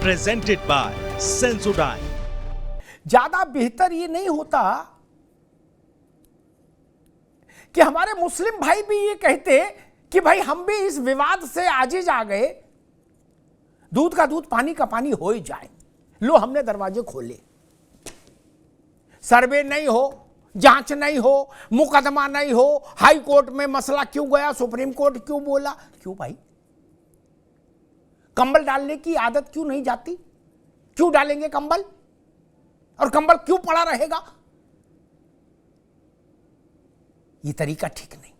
Presented by Sensodyne. ज्यादा बेहतर ये नहीं होता कि हमारे मुस्लिम भाई भी ये कहते कि भाई हम भी इस विवाद से आजिज आ गए, दूध का दूध पानी का पानी हो ही जाए, लो हमने दरवाजे खोले, सर्वे नहीं हो, जांच नहीं हो, मुकदमा नहीं हो, हाई कोर्ट में मसला क्यों गया, सुप्रीम कोर्ट क्यों बोला, क्यों भाई? कंबल डालने की आदत क्यों नहीं जाती? क्यों डालेंगे कंबल? और कंबल क्यों पड़ा रहेगा? ये तरीका ठीक नहीं।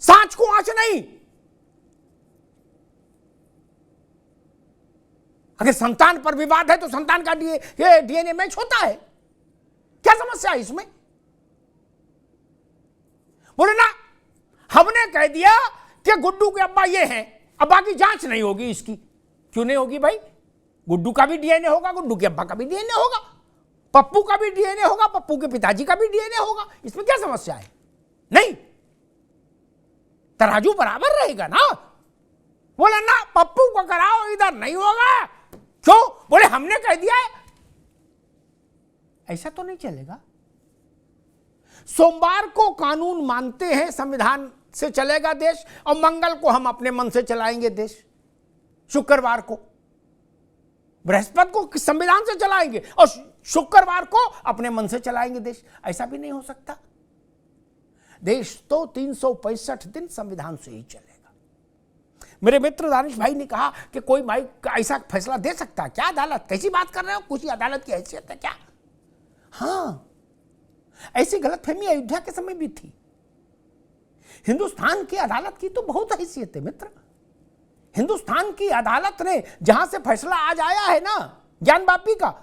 सांच को आंच नहीं। अगर संतान पर विवाद है तो संतान का डीएनए मैच होता है, क्या समस्या है इसमें? बोले ना, हमने कह दिया कि गुड्डू के अब्बा ये हैं, अब बाकी जांच नहीं होगी इसकी। क्यों नहीं होगी भाई? गुड्डू का भी डीएनए होगा, गुड्डू के अब्बा का भी डीएनए होगा, पप्पू का भी डीएनए होगा, पप्पू के पिताजी का भी डीएनए होगा, इसमें क्या समस्या है? नहीं, तराजू बराबर रहेगा ना। बोला ना, पप्पू को कराओ, इधर नहीं होगा। क्यों? बोले हमने कह दिया है। ऐसा तो नहीं चलेगा। सोमवार को कानून मानते हैं, संविधान से चलेगा देश, और मंगल को हम अपने मन से चलाएंगे देश, शुक्रवार को, बृहस्पति को संविधान से चलाएंगे और शुक्रवार को अपने मन से चलाएंगे देश। ऐसा भी नहीं हो सकता। देश तो 365 दिन संविधान से ही चलेगा। मेरे मित्र दानिश भाई ने कहा कि कोई भाई ऐसा फैसला दे सकता है क्या? अदालत कैसी बात कर रहे हो? कुछ अदालत की हैसियत है क्या? हाँ, ऐसी गलतफहमी अयोध्या के समय भी थी। हिंदुस्तान की अदालत की तो बहुत हैसियत है मित्र। हिंदुस्तान की अदालत ने जहां से फैसला आज आया है ना ज्ञान वापी का,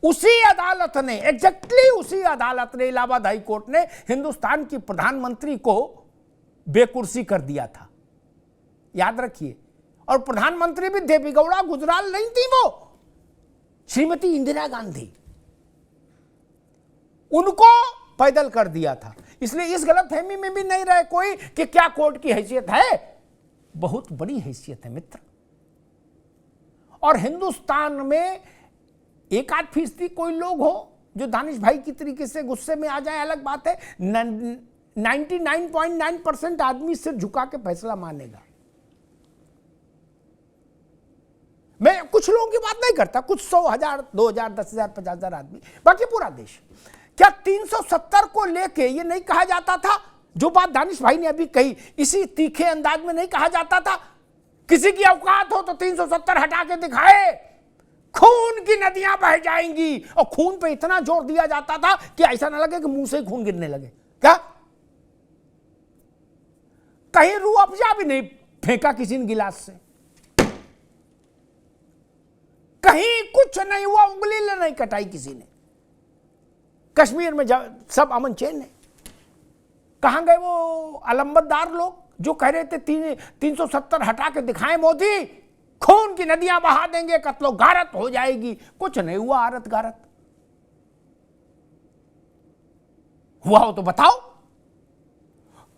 उसी अदालत ने, एग्जैक्टली उसी अदालत ने, इलाहाबाद हाई कोर्ट ने हिंदुस्तान की प्रधानमंत्री को बेकुर्सी कर दिया था, याद रखिए। और प्रधानमंत्री भी देवी गौड़ा गुजराल नहीं थी, वो श्रीमती इंदिरा गांधी, उनको पैदल कर दिया था। इसलिए इस गलतफहमी में भी नहीं रहे कोई कि क्या कोर्ट की हैसियत है। बहुत बड़ी हैसियत है मित्र। और हिंदुस्तान में 1-8% कोई लोग हो जो दानिश भाई की तरीके से गुस्से में आ जाए, अलग बात है। 99.9% आदमी सिर झुका के फैसला मानेगा। मैं कुछ लोगों की बात नहीं करता, कुछ 100,000, 2,000, 10,000, 50,000 आदमी, बाकी पूरा देश। क्या 370 को लेके ये नहीं कहा जाता था, जो बात दानिश भाई ने अभी कही, इसी तीखे अंदाज में नहीं कहा जाता था? किसी की औकात हो तो 370 हटा के दिखाए, खून की नदियां बह जाएंगी। और खून पे इतना जोर दिया जाता था कि ऐसा ना लगे कि मुंह से ही खून गिरने लगे। क्या कहीं रूह अफ़ज़ा भी नहीं फेंका किसी ने गिलास से, कहीं कुछ नहीं हुआ, उंगली नहीं कटाई किसी ने। कश्मीर में सब अमन चैन है। कहां गए वो अलंबतदार लोग जो कह रहे थे 370 हटा के दिखाएं मोदी, खून की नदियां बहा देंगे, कत्लो गारत हो जाएगी? कुछ नहीं हुआ, आरत गारत हुआ हो तो बताओ।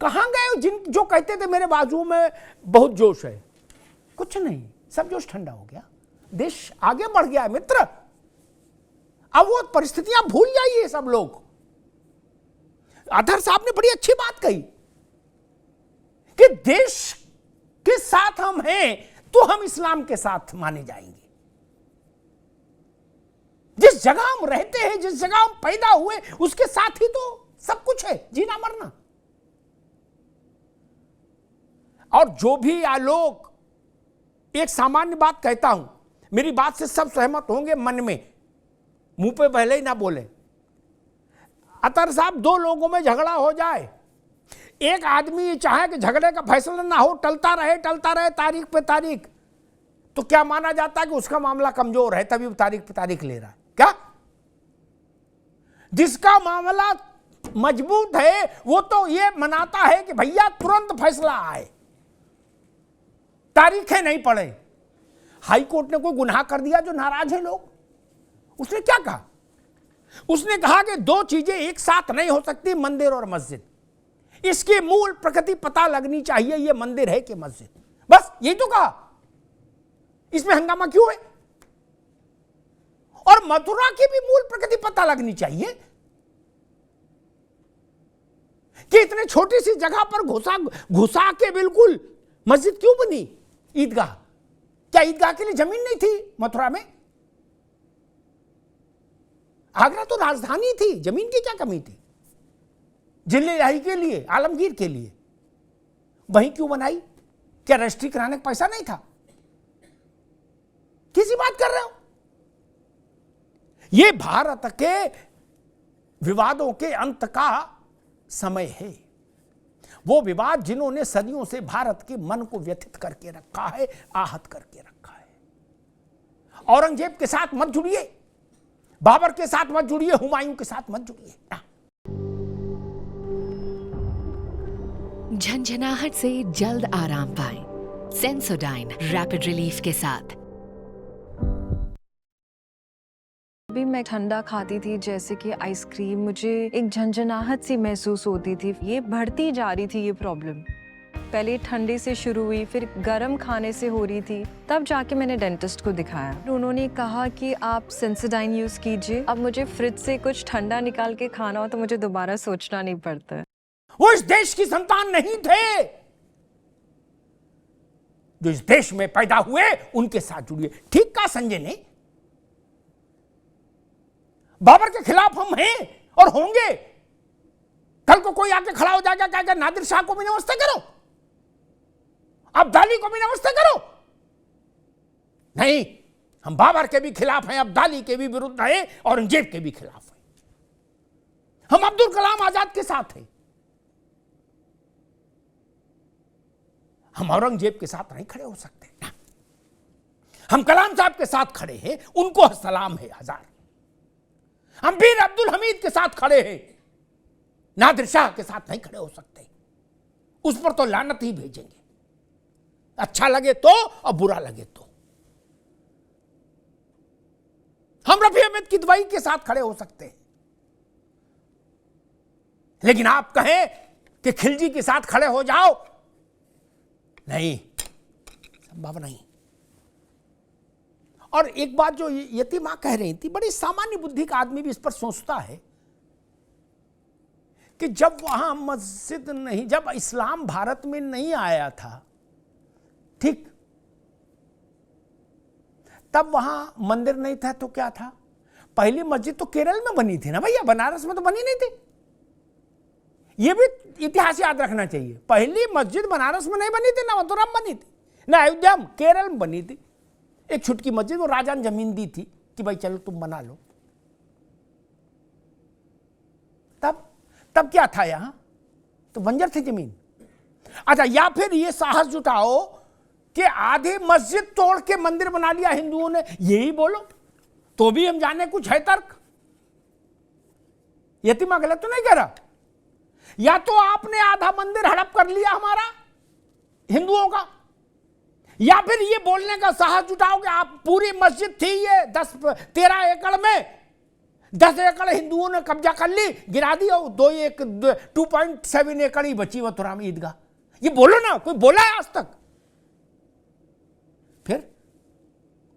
कहां गए जो कहते थे मेरे बाजू में बहुत जोश है? कुछ नहीं, सब जोश ठंडा हो गया, देश आगे बढ़ गया है मित्र। अब वो परिस्थितियां भूल जाइए सब लोग। अधर साहब ने बड़ी अच्छी बात कही कि देश के साथ हम हैं तो हम इस्लाम के साथ माने जाएंगे। जिस जगह हम रहते हैं, जिस जगह हम पैदा हुए, उसके साथ ही तो सब कुछ है, जीना मरना। और जो भी लोग, एक सामान्य बात कहता हूं, मेरी बात से सब सहमत होंगे मन में, मुंह पे पहले ही ना बोले। अतर साहब, 2 लोगों में झगड़ा हो जाए, एक आदमी चाहे कि झगड़े का फैसला ना हो, टलता रहे तारीख पे तारीख, तो क्या माना जाता है कि उसका मामला कमजोर है, तभी वो तारीख पे तारीख ले रहा है? क्या? जिसका मामला मजबूत है वो तो ये मनाता है कि भैया तुरंत फैसला आए, तारीखें नहीं पड़े। हाई कोर्ट ने कोई गुनाह कर दिया जो नाराज है लोग, उसने क्या कहा? उसने कहा कि 2 चीजें एक साथ नहीं हो सकती, मंदिर और मस्जिद। इसकी मूल प्रकृति पता लगनी चाहिए, ये मंदिर है कि मस्जिद, बस यही तो कहा। इसमें हंगामा क्यों है? और मथुरा की भी मूल प्रकृति पता लगनी चाहिए कि इतने छोटी सी जगह पर घुसा के बिल्कुल मस्जिद क्यों बनी? ईदगाह, क्या ईदगाह के लिए जमीन नहीं थी मथुरा में? आगरा तो राजधानी थी, जमीन की क्या कमी थी? जिले लाही के लिए, आलमगीर के लिए वहीं क्यों बनाई? क्या रजिस्ट्री कराने का पैसा नहीं था? किसी बात कर रहे हो? यह भारत के विवादों के अंत का समय है। वो विवाद जिन्होंने सदियों से भारत के मन को व्यथित करके रखा है, आहत करके रखा है। औरंगजेब के साथ मत जुड़िए, बाबर के साथ मत जुड़िए, हुमायूं के साथ मत जुड़िए। झंझनाहट से जल्द आराम पाएं। सेंसोडाइन रैपिड रिलीफ के साथ। भी मैं ठंडा खाती थी, जैसे कि आइसक्रीम, मुझे एक झंझनाहट सी महसूस होती थी। ये बढ़ती जा रही थी ये प्रॉब्लम। पहले ठंडे से शुरू हुई, फिर गर्म खाने से हो रही थी, तब जाके मैंने डेंटिस्ट को दिखाया। उन्होंने कहा कि आप सेंसोडाइन यूज कीजिए। अब मुझे फ्रिज से कुछ ठंडा निकाल के खाना हो तो मुझे दोबारा सोचना नहीं पड़ता। वो इस देश की संतान नहीं थे। जो इस देश में पैदा हुए उनके साथ जुड़िए। ठीक कहा संजय ने, बाबर के खिलाफ हम हैं और होंगे। कल को कोई आके खड़ा हो जाएगा, कहेगा नादिर शाह को भी नमस्ते करो, अब्दाली को भी नमस्ते करो। नहीं, हम बाबर के भी खिलाफ हैं, अब्दाली के भी विरुद्ध हैं, औरंगजेब के भी खिलाफ हैं। हम अब्दुल कलाम आजाद के साथ हैं। हम औरंगजेब के साथ नहीं खड़े हो सकते ना। हम कलाम साहब के साथ खड़े हैं, उनको सलाम है हजार। हम वीर अब्दुल हमीद के साथ खड़े हैं, नादिर शाह के साथ नहीं खड़े हो सकते। उस पर तो लानत ही भेजेंगे, अच्छा लगे तो और बुरा लगे तो। हम रफी अहमद किदवई के साथ खड़े हो सकते हैं, लेकिन आप कहें कि खिलजी के साथ खड़े हो जाओ, नहीं, संभव नहीं। और एक बात जो यतीमा कह रही थी, बड़ी सामान्य बुद्धि का आदमी भी इस पर सोचता है कि जब वहां मस्जिद नहीं, जब इस्लाम भारत में नहीं आया था, ठीक, तब वहां मंदिर नहीं था तो क्या था? पहली मस्जिद तो केरल में बनी थी ना भैया, बनारस में तो बनी नहीं थी। यह भी इतिहास याद रखना चाहिए। पहली मस्जिद बनारस में नहीं बनी थी, ना मथुरा में बनी थी, ना अयोध्या में, केरल में बनी थी। एक छुटकी मस्जिद, वो राजा ने जमीन दी थी कि भाई चलो तुम बना लो। तब क्या था यहां? तो बंजर थी जमीन। अच्छा, या फिर ये साहस जुटाओ कि आधे मस्जिद तोड़ के मंदिर बना लिया हिंदुओं ने, यही बोलो तो भी हम जाने कुछ है तर्क। यतीमा गलत तो नहीं कह रहा। या तो आपने आधा मंदिर हड़प कर लिया हमारा हिंदुओं का, या फिर ये बोलने का साहस जुटाओ कि आप पूरी मस्जिद थी ये 13 एकड़ में 10 एकड़ हिंदुओं ने कब्जा कर ली, गिरा दी, और 2.7 एकड़ ही बची मथुरा में ईदगाह। ये बोलो ना, कोई बोला है आज तक? फिर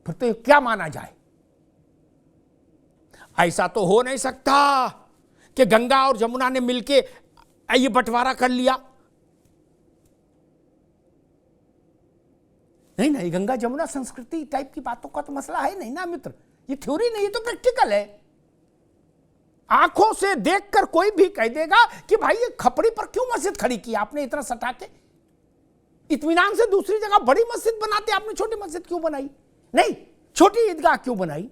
तो क्या माना जाए? ऐसा तो हो नहीं सकता कि गंगा और जमुना ने मिलके ये बंटवारा कर लिया। नहीं नहीं, गंगा जमुना संस्कृति टाइप की बातों का तो मसला है नहीं ना मित्र। ये थ्योरी नहीं, ये तो प्रैक्टिकल है। आंखों से देखकर कोई भी कह देगा कि भाई ये खपड़ी पर क्यों मस्जिद खड़ी की आपने इतना सटा के? इत्मीनान से दूसरी जगह बड़ी मस्जिद बनाते, आपने छोटी मस्जिद क्यों बनाई? नहीं, छोटी ईदगाह क्यों बनाई?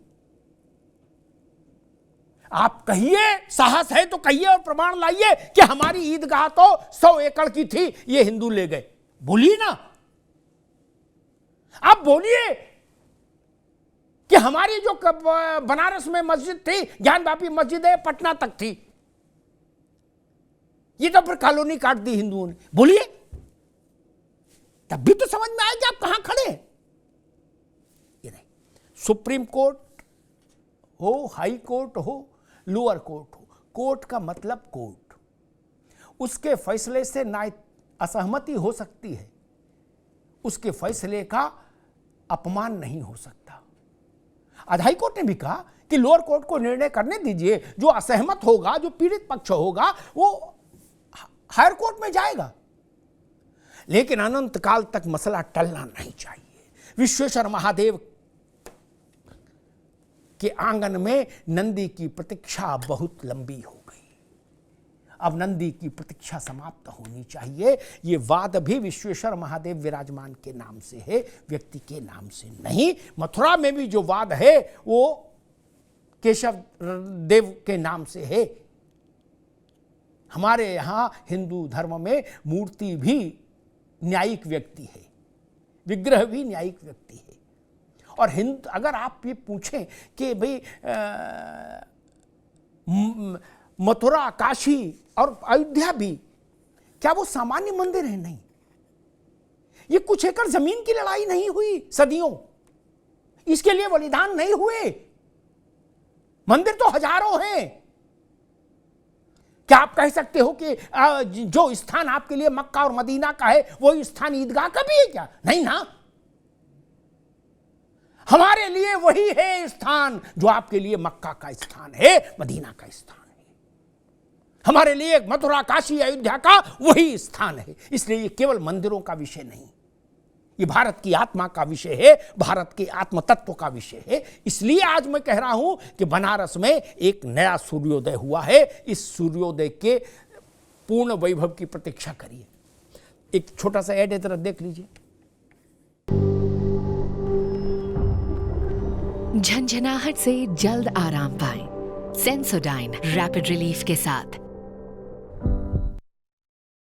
आप कहिए, साहस है तो कहिए और प्रमाण लाइए कि हमारी ईदगाह तो 100 एकड़ की थी, ये हिंदू ले गए। बोलिए ना, आप बोलिए कि हमारी जो बनारस में मस्जिद थी, ज्ञानवापी मस्जिद है, पटना तक थी, ये तो फिर कॉलोनी काट दी हिंदुओं ने। बोलिए, तब भी तो समझ में आएगा आप कहां खड़े हैं। ये नहीं, सुप्रीम कोर्ट हो, हाई कोर्ट हो, लोअर कोर्ट हो, कोर्ट का मतलब कोर्ट, उसके फैसले से ना असहमति हो सकती है, उसके फैसले का अपमान नहीं हो सकता। आज हाई कोर्ट ने भी कहा कि लोअर कोर्ट को निर्णय करने दीजिए, जो असहमत होगा, जो पीड़ित पक्ष होगा, वो हायर कोर्ट में जाएगा, लेकिन अनंत काल तक मसला टलना नहीं चाहिए। विश्वेश्वर महादेव के आंगन में नंदी की प्रतीक्षा बहुत लंबी हो गई। अब नंदी की प्रतीक्षा समाप्त होनी चाहिए। ये वाद भी विश्वेश्वर महादेव विराजमान के नाम से है, व्यक्ति के नाम से नहीं। मथुरा में भी जो वाद है वो केशव देव के नाम से है। हमारे यहाँ हिंदू धर्म में मूर्ति भी न्यायिक व्यक्ति है, विग्रह भी न्यायिक व्यक्ति है। और अगर आप ये पूछें कि भाई मथुरा, काशी और अयोध्या भी क्या वो सामान्य मंदिर है? नहीं, ये कुछ एकड़ जमीन की लड़ाई नहीं हुई सदियों, इसके लिए बलिदान नहीं हुए। मंदिर तो हजारों हैं। क्या आप कह सकते हो कि जो स्थान आपके लिए मक्का और मदीना का है वो स्थान ईदगाह का भी है क्या? नहीं ना। हमारे लिए वही है स्थान जो आपके लिए मक्का का स्थान है, मदीना का स्थान है। हमारे लिए मथुरा, काशी, अयोध्या का वही स्थान है। इसलिए ये केवल मंदिरों का विषय नहीं, ये भारत की आत्मा का विषय है, भारत के आत्म तत्व का विषय है। इसलिए आज मैं कह रहा हूं कि बनारस में एक नया सूर्योदय हुआ है। इस सूर्योदय के पूर्ण वैभव की प्रतीक्षा करिए। एक छोटा सा ऐड है, तरह देख लीजिए। झंझनाहट से जल्द आराम पाएं। सेंसोडाइन रैपिड रिलीफ के साथ।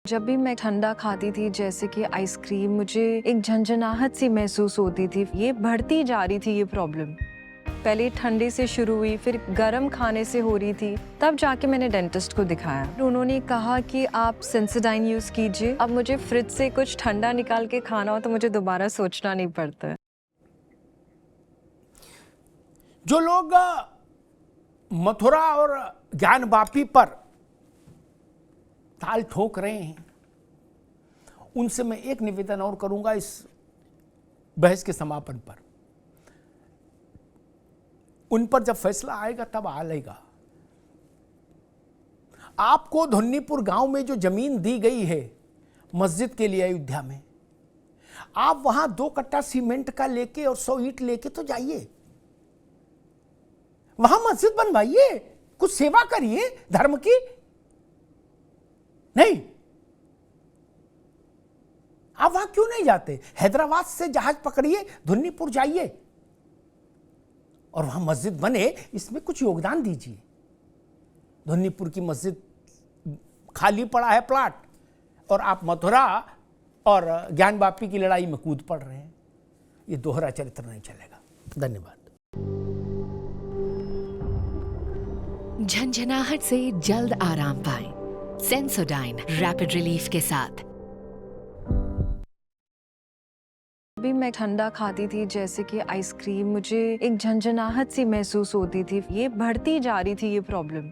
जब भी मैं ठंडा खाती थी, जैसे कि आइसक्रीम, मुझे एक झंझनाहट सी महसूस होती थी। ये बढ़ती जा रही थी ये प्रॉब्लम। पहले ठंडे से शुरू हुई, फिर गर्म खाने से हो रही थी। तब जाके मैंने डेंटिस्ट को दिखाया। उन्होंने कहा कि आप सेंसोडाइन यूज़ कीजिए। अब मुझे फ्रिज से कुछ ठंडा निकाल के खाना हो तो मुझे दोबारा सोचना नहीं पड़ता है। जो लोग मथुरा और ज्ञानवापी पर ताल ठोक रहे हैं, उनसे मैं एक निवेदन और करूंगा इस बहस के समापन पर। उन पर जब फैसला आएगा तब आएगा। आपको धुन्नीपुर गांव में जो जमीन दी गई है मस्जिद के लिए अयोध्या में, आप वहां 2 कट्टा सीमेंट का लेके और 100 ईंट लेके तो जाइए, वहां मस्जिद बनवाइए, कुछ सेवा करिए धर्म की। नहीं, आप वहां क्यों नहीं जाते? हैदराबाद से जहाज पकड़िए, धुन्नीपुर जाइए और वहां मस्जिद बने, इसमें कुछ योगदान दीजिए। धुन्नीपुर की मस्जिद खाली पड़ा है प्लाट, और आप मथुरा और ज्ञानवापी की लड़ाई में कूद पड़ रहे हैं। ये दोहरा चरित्र नहीं चलेगा। धन्यवाद। झंझनाहट से जल्द आराम पाएं। सेंसोडाइन रैपिड रिलीफ के साथ। भी मैं ठंडा खाती थी, जैसे कि आइसक्रीम, मुझे एक झंझनाहट सी महसूस होती थी। ये बढ़ती जा रही थी ये प्रॉब्लम।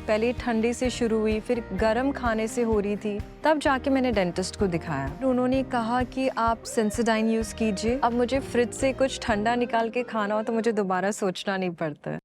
पहले ठंडे से शुरू हुई, फिर गर्म खाने से हो रही थी। तब जाके मैंने डेंटिस्ट को दिखाया। उन्होंने कहा कि आप सेंसोडाइन यूज़ कीजिए। अब मुझे फ्रिज से कुछ ठंडा निकाल के खाना हो तो मुझे दोबारा सोचना नहीं पड़ता है।